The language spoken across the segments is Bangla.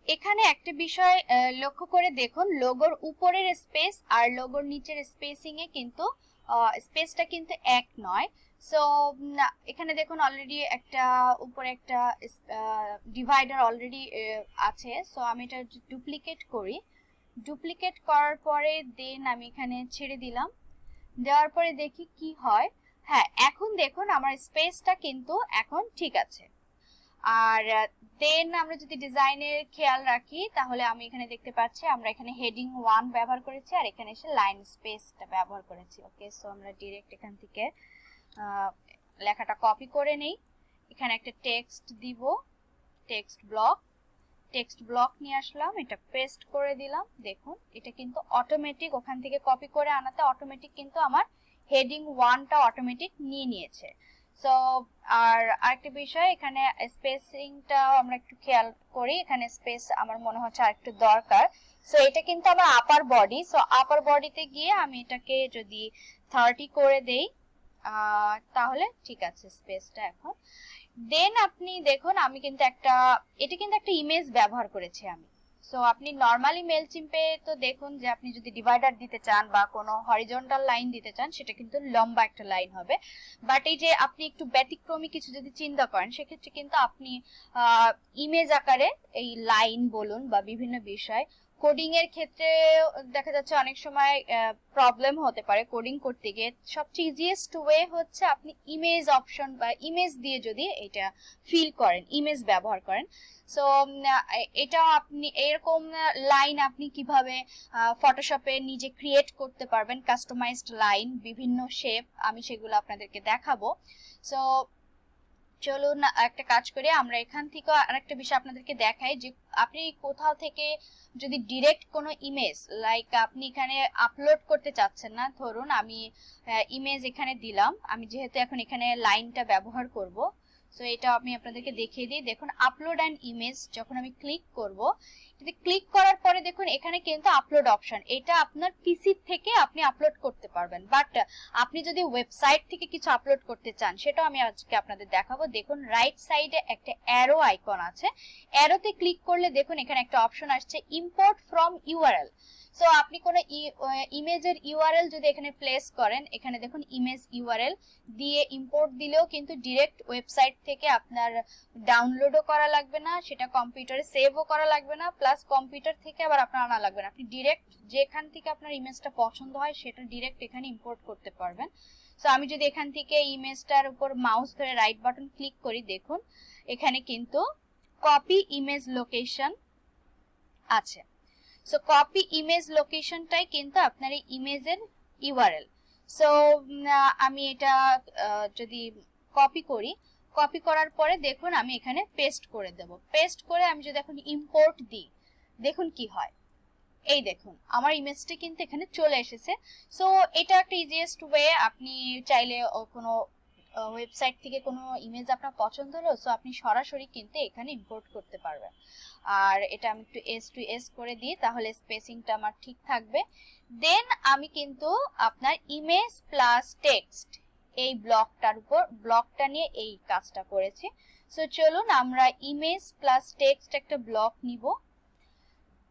এখানে একটা বিষয় লক্ষ্য করে দেখুন, লোগোর উপরের স্পেস আর লোগোর নিচের স্পেসিং এ কিন্তু স্পেসটা কিন্তু এক নয়। সো এখানে দেখুন অলরেডি একটা উপরে একটা ডিভাইডার অলরেডি আছে। সো আমি এটা ডুপ্লিকেট করি, ডুপ্লিকেট করার পরে দেন আমি এখানে ছেড়ে দিলাম, দেওয়ার পরে দেখি কি হয়। হ্যাঁ, এখন দেখুন আমার স্পেসটা কিন্তু এখন ঠিক আছে। আর দেন আমরা যদি ডিজাইনের খেয়াল রাখি তাহলে আমি এখানে দেখতে পাচ্ছি আমরা এখানে হেডিং 1 ব্যবহার করেছি আর এখানে এসে লাইন স্পেসটা ব্যবহার করেছি। ওকে, সো আমরা ডিরেক্ট এখান থেকে লেখাটা কপি করে নেই, এখানে একটা টেক্সট দিব, টেক্সট ব্লক নিয়ে আসলাম, এটা পেস্ট করে দিলাম। দেখুন এটা কিন্তু অটোমেটিক ওখান থেকে কপি করে আনাতে অটোমেটিক কিন্তু আমার হেডিং 1টা অটোমেটিক নিয়ে নিয়েছে। সো আর আরেকটা বিষয়, এখানে স্পেসিংটা আমরা একটু খেয়াল করি, এখানে স্পেস আমার মনে হচ্ছে আরেকটু দরকার। সো এটা কিন্তু আমার আপার বডি, সো আপার বডিতে গিয়ে আমি এটাকে যদি 30 করে দেই তাহলে ঠিক আছে স্পেসটা এখন। দেন আপনি দেখুন আমি কিন্তু এটা কিন্তু একটা ইমেজ ব্যবহার করেছি আমি। সো আপনি নরমালি মেলচিম্পে তো দেখুন যে আপনি যদি ডিভাইডার দিতে চান বা কোনো হরিজন্টাল লাইন দিতে চান সেটা কিন্তু লম্বা একটা লাইন হবে। বাট এই যে আপনি একটু ব্যতিক্রমী কিছু যদি চিন্তা করেন সেক্ষেত্রে কিন্তু আপনি ইমেজ আকারে এই লাইন বলুন বা বিভিন্ন বিষয় কোডিং এর ক্ষেত্রে দেখা যাচ্ছে অনেক সময় প্রবলেম হতে পারে কোডিং করতে গিয়ে। সবচেয়ে ইজিয়েস্ট ওয়ে হচ্ছে আপনি ইমেজ অপশন বা ইমেজ দিয়ে যদি এটা ফিল করেন, ইমেজ ব্যবহার করেন। সো এটা আপনি এরকম লাইন আপনি কিভাবে ফটোশপে নিজে ক্রিয়েট করতে পারবেন, কাস্টমাইজড লাইন বিভিন্ন শেপ, আমি সেগুলো আপনাদেরকে দেখাবো। সো চলুন একটা কাজ করি, আমরা এখান থেকে আরেকটা বিষয় আপনাদেরকে দেখাই যে আপনি কোথাও থেকে যদি ডিরেক্ট কোনো ইমেজ লাইক আপনি এখানে আপলোড করতে চাচ্ছেন না, ধরুন আমি ইমেজ এখানে দিলাম, আমি যেহেতু এখন এখানে লাইনটা ব্যবহার করব। সো এটা আমি আপনাদেরকে দেখিয়ে দিই। দেখুন আপলোড অ্যান্ড ইমেজ, যখন আমি ক্লিক করব, যদি ক্লিক করার পরে দেখুন এখানে কিন্তু আপলোড অপশন, এটা আপনার পিসি থেকে আপনি আপলোড করতে পারবেন। বাট আপনি যদি ওয়েবসাইট থেকে কিছু আপলোড করতে চান সেটাও আমি আজকে আপনাদের দেখাবো। দেখুন রাইট সাইডে একটা অ্যারো আইকন আছে, অ্যারোতে ক্লিক করলে দেখুন এখানে একটা অপশন আসছে ইম্পোর্ট ফ্রম ইউআরএল। সো আপনি কোনো ইমেজের ইউআরএল যদি এখানে প্লেস করেন, এখানে দেখুন ইমেজ ইউআরএল দিয়ে ইম্পোর্ট দিলেও কিন্তু ডিরেক্ট ওয়েবসাইট থেকে আপনার ডাউনলোডও করা লাগবে না, সেটা কম্পিউটারে সেভও করা লাগবে না, প্লাস কম্পিউটার থেকে আবার আপনার আনা লাগবে না, আপনি ডিরেক্ট যেখান থেকে আপনার ইমেজটা পছন্দ হয় সেটা ডিরেক্ট এখানে ইম্পোর্ট করতে পারবেন। সো আমি যদি এখান থেকে ইমেজটার উপর মাউস ধরে রাইট বাটন ক্লিক করি, দেখুন এখানে কিন্তু কপি ইমেজ লোকেশন আছে। সো কপি ইমেজ লোকেশনটাই কিন্তু আপনার এই ইমেজের ইউআরএল। সো আমি এটা যদি কপি করি, কপি করার পরে দেখুন আমি এখানে পেস্ট করে দেব, পেস্ট করে আমি যদি এখন ইম্পোর্ট দিই দেখুন কি হয়। এই দেখুন আমার ইমেজটা কিন্তু এখানে চলে এসেছে। সো এটা একটা ইজিয়েস্ট ওয়ে, আপনি চাইলে কোনো ওয়েবসাইট থেকে কোনো ইমেজ আপনার পছন্দ হলো, সো আপনি সরাসরি কিন্তু এখানে ইম্পোর্ট করতে পারবেন। আর এটা আমি একটু এস টু এস করে দিই তাহলে স্পেসিংটা আমার ঠিক থাকবে। দেন আমি কিন্তু আপনার ইমেজ প্লাস টেক্সট এই ব্লকটা নিয়ে এই কাজটা করেছি। সো চলুন আমরা ইমেজ প্লাস টেক্সট একটা ব্লক নিব,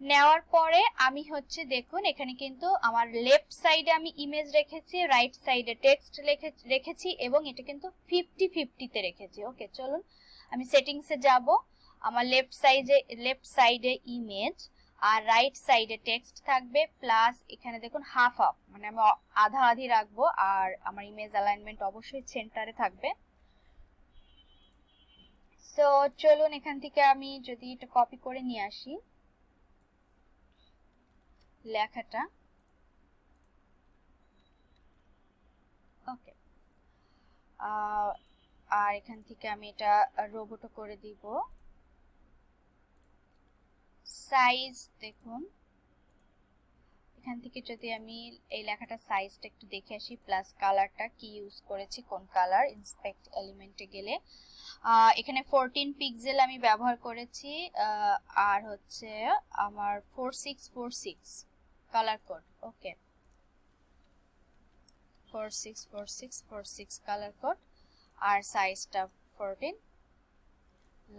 নেওয়ার পরে আমি হচ্ছে দেখুন এখানে কিন্তু আমার লেফট সাইডে আমি ইমেজ রেখেছি, রাইট সাইডে টেক্সট রেখেছি এবং এটা কিন্তু 50-50 রেখেছি। ওকে, চলুন আমি সেটিংসে যাব, আমার লেফট সাইডে ইমেজ আর রাইট সাইডে টেক্সট থাকবে, প্লাস এখানে দেখুন হাফ হাফ মানে আমি আধা আধি রাখবো, আর আমার ইমেজ অ্যালাইনমেন্ট অবশ্যই সেন্টারে থাকবে। সো চলুন এখান থেকে আমি যদি এটা কপি করে নিয়ে আসি লেখাটা, ওকে, আর এখান থেকে আমি এটা রোবটও করে দিব। সাইজ দেখুন এখান থেকে যদি আমি এই লেখাটা সাইজটা একটু দেখে আসি, প্লাস কালারটা কি ইউজ করেছি, কোন কালার, ইন্সপেক্ট এলিমেন্টে গেলে এখানে 14 পিক্সেল আমি ব্যবহার করেছি, আর হচ্ছে আমার 4646 কালার কোড। ওকে, 464646 কালার কোড, আর সাইজটা 14,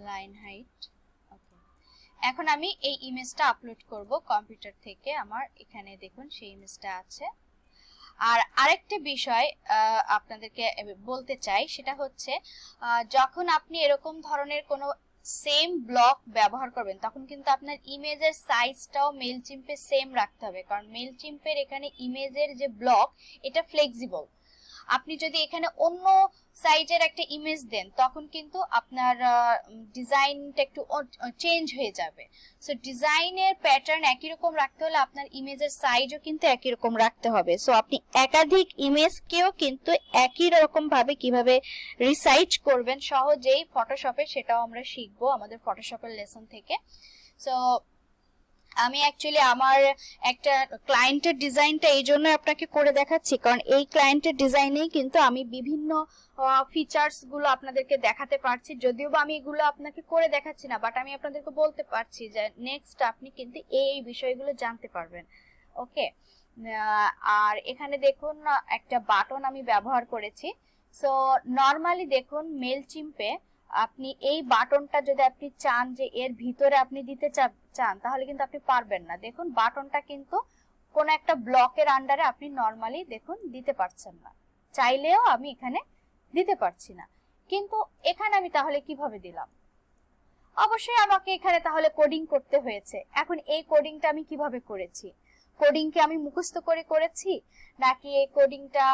লাইন হাইট। ওকে, এখন আমি এই ইমেজটা আপলোড করব কম্পিউটার থেকে। আমার এখানে দেখুন সেই ইমেজটা আছে। আর আরেকটা বিষয় আপনাদেরকে বলতে চাই, সেটা হচ্ছে যখন আপনি এরকম ধরনের কোনো সেম ব্লক ব্যবহার করবেন তখন কিন্তু আপনার ইমেজের সাইজটাও মেইলচিম্পে সেম রাখতে হবে, কারণ মেইলচিম্পের এখানে ইমেজের যে ব্লক এটা ফ্লেক্সিবল। আপনি যদি এখানে অন্য সাইজের একটা ইমেজ দেন তখন কিন্তু আপনার ডিজাইনটা একটু চেঞ্জ হয়ে যাবে। সো ডিজাইনের প্যাটার্ন একই রকম রাখতে হলে আপনার ইমেজের সাইজও কিন্তু একই রকম রাখতে হবে। সো আপনি একাধিক ইমেজকেও কিন্তু একই রকম ভাবে কিভাবে রিসাইজ করবেন সহজেই ফটোশপে, সেটাও আমরা শিখবো আমাদের ফটোশপের লেসন থেকে। সো আমি অ্যাকচুয়ালি আমার একটা ক্লায়েন্টের ডিজাইনটা এই জন্য আপনাকে করে দেখাচ্ছি, কারণ এই ক্লায়েন্টের ডিজাইনেই কিন্তু আমি বিভিন্ন ফিচার্স গুলো আপনাদেরকে দেখাতে পারছি। যদিও বা আমি এগুলো আপনাকে করে দেখাচ্ছি না, বাট আমি আপনাদেরকে বলতে পারছি যে নেক্সট আপনি কিন্তু এই বিষয়গুলো জানতে পারবেন। ওকে, আর এখানে দেখুন একটা বাটন আমি ব্যবহার করেছি। সো নর্মালি দেখুন মেইলচিম্পে আপনি এই বাটনটা যদি আপনি চান যে এর ভিতরে আপনি দিতে চান তাহলে কিন্তু আপনি পারবেন না। দেখুন বাটনটা কিন্তু কোন একটা ব্লকের আন্ডারে আপনি নরমালি দেখুন দিতে পারছেন না, চাইলেও আমি এখানে দিতে পারছি না। কিন্তু এখানে আমি তাহলে কিভাবে দিলাম? অবশ্যই আমাকে এখানে তাহলে কোডিং করতে হয়েছে। এখন এই কোডিংটা আমি কিভাবে করেছি? কোডিংকে আমি মুখস্থ করে করেছি, নাকি এই কোডিংটা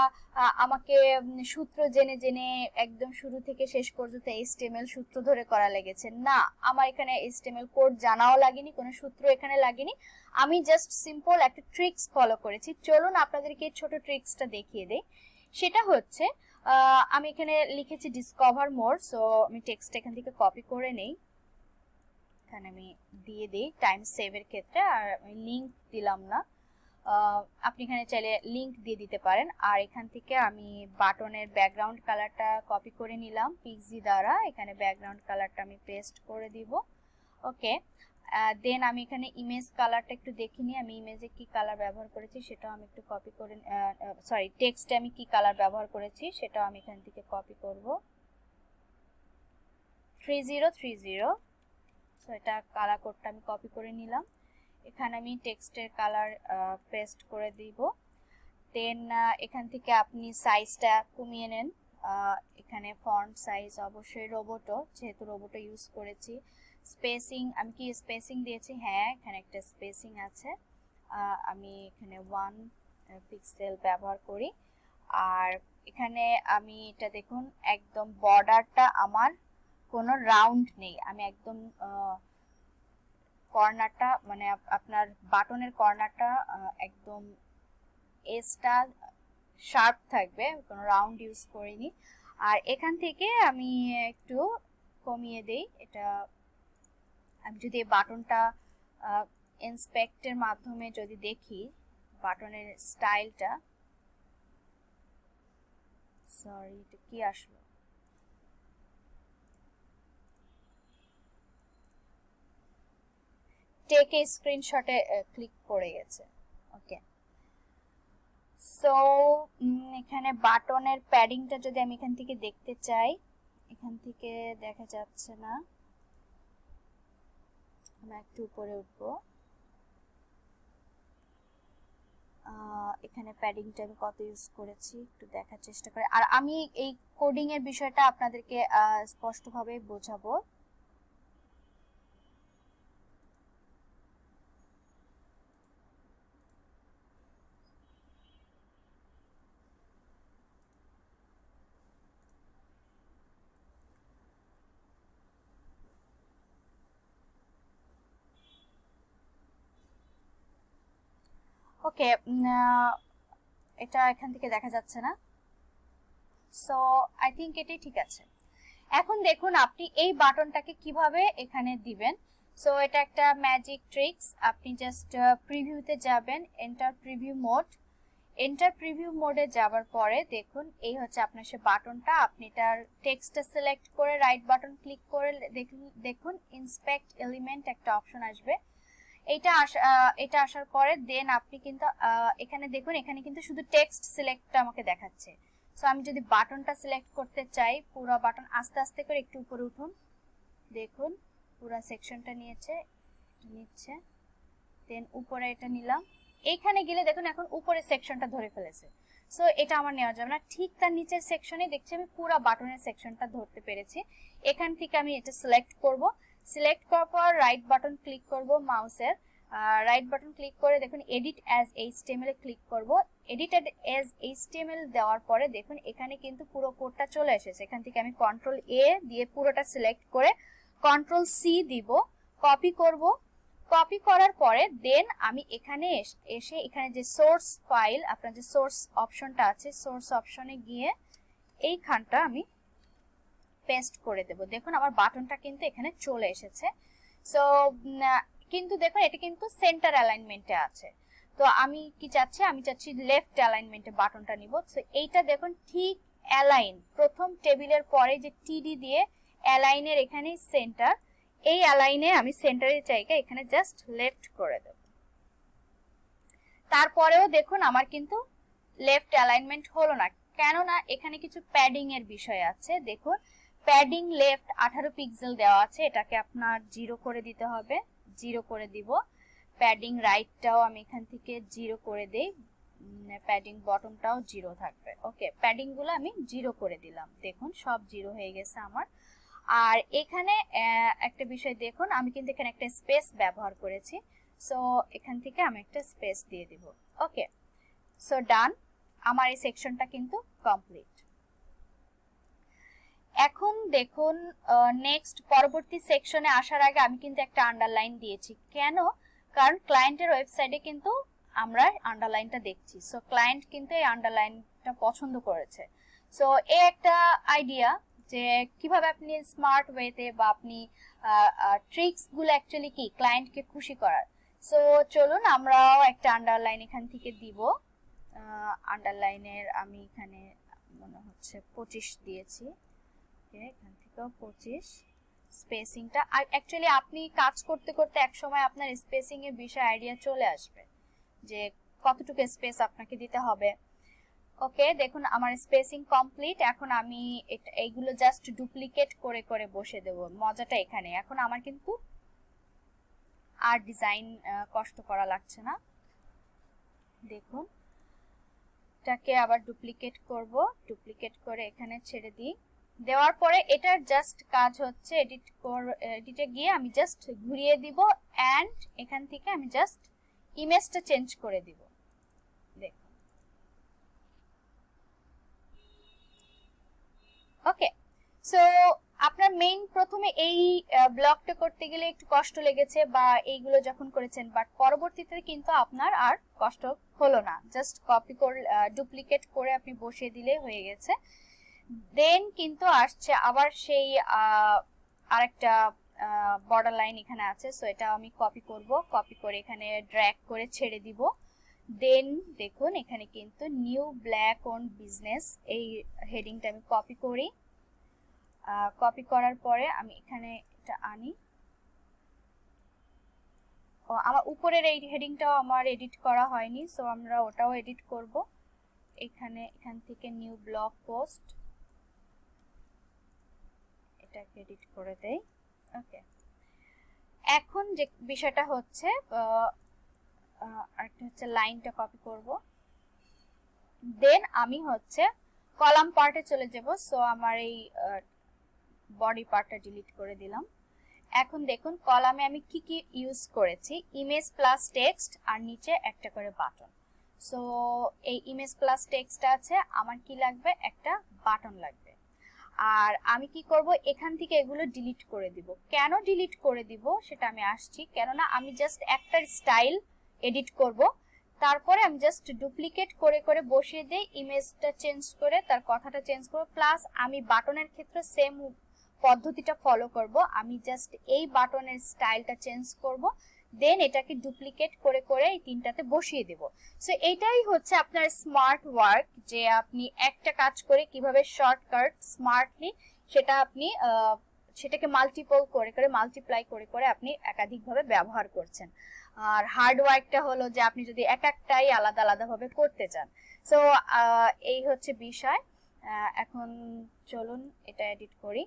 আমাকে সূত্র জেনে জেনে একদম শুরু থেকে শেষ পর্যন্ত HTML সূত্র ধরে করা লেগেছে? না, আমার এখানে HTML কোড জানাও লাগেনি, কোনো সূত্র এখানে লাগেনি। আমি জাস্ট সিম্পল একটা ট্রিক্স ফলো করেছি। চলুন আপনাদেরকে ছোট ট্রিক্সটা দেখিয়ে দেই। সেটা হচ্ছে আমি এখানে লিখেছি ডিসকভার মোর। সো আমি টেক্সটটা এখান থেকে কপি করে নেই, এখানে আমি দিয়ে দিই টাইম সেভের ক্ষেত্রে। আর আমি লিংক দিলাম না, আপনি এখানে চাইলে লিংক দিয়ে দিতে পারেন। আর এখান থেকে আমি বাটনের ব্যাকগ্রাউন্ড কালারটা কপি করে নিলাম পিক্সি দ্বারা। এখানে ব্যাকগ্রাউন্ড কালারটা আমি পেস্ট করে দিব। ওকে, দেন আমি এখানে ইমেজ কালারটা একটু দেখে নিই, আমি ইমেজে কি কালার ব্যবহার করেছি সেটাও আমি একটু কপি করে, সরি টেক্সটে আমি কি কালার ব্যবহার করেছি সেটাও আমি এখান থেকে কপি করব, 3030। সো এটা কালার কোডটা আমি কপি করে নিলাম। এখানে আমি টেক্সটের কালার পেস্ট করে দিব। দেন এখান থেকে আপনি সাইজটা কমিয়ে নেন। এখানে ফন্ট সাইজ অবশ্যই রোবোটো, যেহেতু রোবোটো ইউজ করেছি। স্পেসিং আমি কি স্পেসিং দিয়েছি? হ্যাঁ, এখানে একটা স্পেসিং আছে, আমি এখানে 1 পিক্সেল ব্যবহার করি। আর এখানে আমি এটা দেখুন একদম বর্ডারটা আমার কোনো রাউন্ড নেই, আমি একদম কর্নারটা মানে আপনার বাটনের কর্নারটা একদম এজটা শার্প থাকবে, কোনো রাউন্ড ইউজ করিনি। আর এখান থেকে আমি একটু কমিয়ে দেই এটা। আমি যদি এই বাটনটা ইন্সপেক্টের মাধ্যমে যদি দেখি বাটনের স্টাইলটা, সরি এটা কি আসলো, টেক এ স্ক্রিনশটে ক্লিক করে গেছে। ওকে, সো এখানে বাটনের প্যাডিংটা যদি আমি এখান থেকে দেখতে চাই, এখান থেকে দেখা যাচ্ছে না, আমি একটু উপরে উঠবো। এখানে প্যাডিংটা আমি কত ইউজ করেছি একটু দেখার চেষ্টা করে। আর আমি এই কোডিং এর বিষয়টা আপনাদেরকে স্পষ্টভাবে বোঝাবো। ওকে, এটা এখান থেকে দেখা যাচ্ছে না, সো আই থিংক এটাই ঠিক আছে। এখন দেখুন আপনি এই বাটনটাকে কিভাবে এখানে দিবেন। সো এটা একটা ম্যাজিক ট্রিক্স, আপনি জাস্ট প্রিভিউতে যাবেন, enter preview mode. Enter preview মোডে যাওয়ার পরে দেখুন এই হচ্ছে আপনার সে বাটনটা। আপনি এটার টেক্সটটা সিলেক্ট করে রাইট বাটন ক্লিক করে দেখুন ইন্সপেক্ট এলিমেন্ট একটা অপশন আসবে। এটা আসার পরে দেন আপনি কিন্তু এখানে দেখুন, এখানে কিন্তু শুধু টেক্সট সিলেক্টটা আমাকে দেখাচ্ছে। সো আমি যদি বাটনটা সিলেক্ট করতে চাই, পুরো বাটন আস্তে আস্তে করে একটু উপরে উঠুন, দেখুন পুরো সেকশনটা নিয়েছে, নিচ্ছে, দেন উপরে এটা নিলাম। এইখানে গেলে দেখুন এখন উপরে সেকশনটা ধরে ফেলেছে, সো এটা আমার নেওয়া যাবে না। ঠিক তার নিচের সেকশনে দেখছি আমি পুরো বাটনের সেকশনটা ধরতে পেরেছি। এখান থেকে আমি এটা সিলেক্ট করব, সিলেক্ট করার পর রাইট বাটন ক্লিক করব মাউসের, রাইট বাটন ক্লিক করে দেখুন এডিট অ্যাজ এইচটিএমএল এ ক্লিক করব। এডিট অ্যাজ এইচটিএমএল দেওয়ার পরে দেখুন এখানে কিন্তু পুরো কোডটা চলে এসেছে। এখান থেকে আমি কন্ট্রোল এ দিয়ে পুরোটা সিলেক্ট করে কন্ট্রোল সি দিব, কপি করব। কপি করার পরে দেন আমি এখানে এসে এখানে যে সোর্স ফাইল, আপনার যে সোর্স অপশনটা আছে, সোর্স অপশনে গিয়ে এইখানটা আমি পেস্ট করে দেব। দেখুন আমার বাটনটা কিন্তু এখানে চলে এসেছে। সো কিন্তু দেখুন এটা কিন্তু সেন্টার অ্যালাইনমেন্টে আছে, তো আমি কি চাচ্ছি, আমি চাচ্ছি লেফট অ্যালাইনমেন্টে বাটনটা নিব। সো এইটা দেখুন ঠিক অ্যালাইন, প্রথম টেবিলের পরে যে টিডি দিয়ে অ্যালাইনের এখানে সেন্টার, এই অ্যালাইনে আমি সেন্টারের জায়গায় এখানে জাস্ট লেফট করে দেব। তারপরেও দেখুন আমার কিন্তু লেফট অ্যালাইনমেন্ট হলো না, কেননা এখানে কিছু প্যাডিং এর বিষয় আছে। দেখুন প্যাডিং লেফট 18 পিক্সেল দেওয়া আছে, এটাকে আপনার 0 করে দিতে হবে, 0 করে দিব। প্যাডিং রাইটটাও আমি এখান থেকে 0 করে দেই, প্যাডিং বটমটাও 0 থাকবে। ওকে, প্যাডিং গুলো আমি 0 করে দিলাম, দেখুন সব 0 হয়ে গেছে আমার। আর এখানে একটা বিষয় দেখুন, আমি কিন্তু এখানে একটা স্পেস ব্যবহার করেছি, সো এখান থেকে আমি একটা স্পেস দিয়ে দিব। ওকে, সো ডান, আমার এই সেকশনটা কিন্তু কমপ্লিট। এখন দেখুন নেক্সট পরবর্তী সেকশনে আসার আগে আমি কিন্তু একটা আন্ডারলাইন দিয়েছি। কেন? কারণ ক্লায়েন্টের ওয়েবসাইটে কিন্তু আমরা আন্ডারলাইনটা দেখছি, সো ক্লায়েন্ট কিন্তু এই আন্ডারলাইনটা পছন্দ করেছে। সো এই একটা আইডিয়া যে কিভাবে আপনি স্মার্ট ওয়েতে বা আপনি ট্রিক্স গুলো অ্যাকচুয়ালি কি ক্লায়েন্টকে খুশি করার। সো চলুন আমরাও একটা আন্ডারলাইন এখান থেকে দিব। আন্ডারলাইনের আমি এখানে মনে হচ্ছে 25 দিয়েছি, এখান থেকেও 25। স্পেসিংটা অ্যাকচুয়ালি আপনি কাজ করতে করতে এক সময় আপনার স্পেসিং এর বিষয়ে আইডিয়া চলে আসবে যে কতটুকু স্পেস আপনাকে দিতে হবে। ওকে, দেখুন আমার স্পেসিং কমপ্লিট। এখন আমি এইগুলো জাস্ট ডুপ্লিকেট করে করে বসে দেব, মজাটা এখানে। এখন আমার কিন্তু আর ডিজাইন কষ্ট করা লাগছে না। দেখুন এটাকে আবার ডুপ্লিকেট করব, ডুপ্লিকেট করে এখানে ছেড়ে দিই। দেওয়ার পরে এটার জাস্ট কাজ হচ্ছে এডিটে গিয়ে আমি জাস্ট ঘুরিয়ে দিব এন্ড এখান থেকে আমি জাস্ট ইমেজটা চেঞ্জ করে দিব। দেখুন ওকে, সো আপনার মেইন প্রথমে এই ব্লকটা করতে গেলে একটু কষ্ট লেগেছে বা এইগুলো যখন করেছেন, বাট পরবর্তীতে কিন্তু আপনার আর কষ্ট হলো না, জাস্ট কপি করে ডুপ্লিকেট করে আপনি বসিয়ে দিলে হয়ে গেছে। দেন কিন্তু আসছে আবার সেই আরেকটা বর্ডার লাইন এখানে আছে, সো এটা আমি কপি করব, কপি করে এখানে ড্র্যাগ করে ছেড়ে দিব। দেন দেখুন এখানে কিন্তু নিউ ব্ল্যাক অন বিজনেস এই হেডিংটা আমি কপি করি। কপি করার পরে আমি এখানে এটা আনি। আমার উপরের এই হেডিংটাও আমার এডিট করা হয়নি, সো আমরা ওটাও এডিট করব। এখান থেকে নিউ ব্লগ পোস্ট এটাকে এডিট করে দেই। ওকে, এখন যে বিষয়টা হচ্ছে আরেকটা হচ্ছে লাইনটা কপি করব। দেন আমি হচ্ছে কলাম পার্টে চলে যাব, সো আমার এই বডি পার্টটা ডিলিট করে দিলাম। এখন দেখুন কলামে আমি কি কি ইউজ করেছি, ইমেজ প্লাস টেক্সট আর নিচে একটা করে বাটন। সো এই ইমেজ প্লাস টেক্সট আছে, আমার কি লাগবে, একটা বাটন লাগবে। আর আমি কি করব, এখান থেকে এগুলো ডিলিট করে দিব। কেন ডিলিট করে দিব সেটা আমি আসছি, কেননা আমি জাস্ট একটা স্টাইল এডিট করব, তারপরে আমি জাস্ট ডুপ্লিকেট করে করে বসিয়ে দেই, ইমেজটা চেঞ্জ করে তার কথাটা চেঞ্জ করব, প্লাস আমি বাটনের ক্ষেত্রে সেম পদ্ধতিটা ফলো করব। আমি জাস্ট এই বাটনের স্টাইলটা চেঞ্জ করব, দেন এটাকে ডুপ্লিকেট করে করে এই তিনটাতে বসিয়ে দেব। সো এটাই হচ্ছে আপনার স্মার্ট ওয়ার্ক, যে আপনি একটা কাজ করে কিভাবে শর্টকাট স্মার্টলি সেটা আপনি সেটাকে মাল্টিপল করে করে মাল্টিপ্লাই করে করে আপনি একাধিকভাবে ব্যবহার করছেন। আর হার্ড ওয়ার্কটা হলো যে আপনি যদি একটাই আলাদা আলাদা ভাবে করতে চান। সো এই হচ্ছে বিষয়। এখন চলুন এটা এডিট করি।